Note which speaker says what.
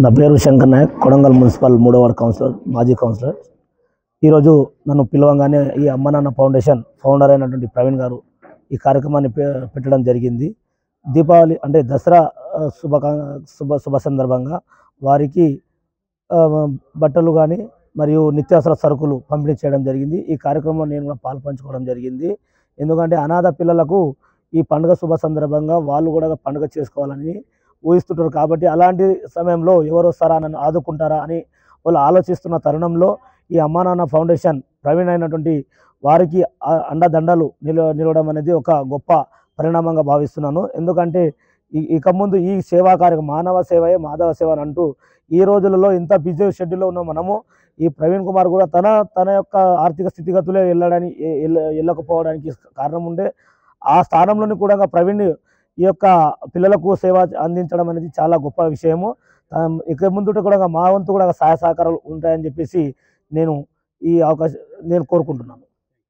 Speaker 1: నా పేరు శంకర్ నాయక్, కొడంగల్ మున్సిపల్ 3వ వార్డ్ కౌన్సిలర్, మాజీ కౌన్సిలర్. ఈరోజు నన్ను పిలవంగానే ఈ అమ్మ నాన్న ఫౌండేషన్ ఫౌండర్ అయినటువంటి ప్రవీణ్ గారు ఈ కార్యక్రమాన్ని పెట్టడం జరిగింది. దీపావళి అంటే దసరా శుభ సందర్భంగా వారికి బట్టలు కానీ మరియు నిత్యావసర సరుకులు పంపిణీ చేయడం జరిగింది. ఈ కార్యక్రమంలో నేను కూడా పాల్పంచుకోవడం జరిగింది. ఎందుకంటే అనాథ పిల్లలకు ఈ పండుగ శుభ సందర్భంగా వాళ్ళు కూడా పండుగ చేసుకోవాలని ఊహిస్తుంటారు. కాబట్టి అలాంటి సమయంలో ఎవరు వస్తారా, నన్ను ఆదుకుంటారా అని వాళ్ళు ఆలోచిస్తున్న తరుణంలో ఈ అమ్మా నాన్న ఫౌండేషన్ ప్రవీణ్ అయినటువంటి వారికి అండదండలు నిలవడం అనేది ఒక గొప్ప పరిణామంగా భావిస్తున్నాను. ఎందుకంటే ఇక ముందు ఈ సేవా కార్యక్రమం మానవ సేవయే మాధవ సేవ అని అంటూ ఈ రోజులలో ఇంత బిజీ షెడ్యూల్లో ఉన్న మనము ఈ ప్రవీణ్ కుమార్ కూడా తన యొక్క ఆర్థిక స్థితిగతులే వెళ్ళకపోవడానికి కారణం ఉండే ఆ స్థానంలోని కూడా ప్రవీణ్ ఈ యొక్క పిల్లలకు సేవ అందించడం అనేది చాలా గొప్ప విషయము. ఇక ముందు కూడా మా వంతు కూడా సహాయ సహకారాలు ఉంటాయని చెప్పేసి నేను కోరుకుంటున్నాను.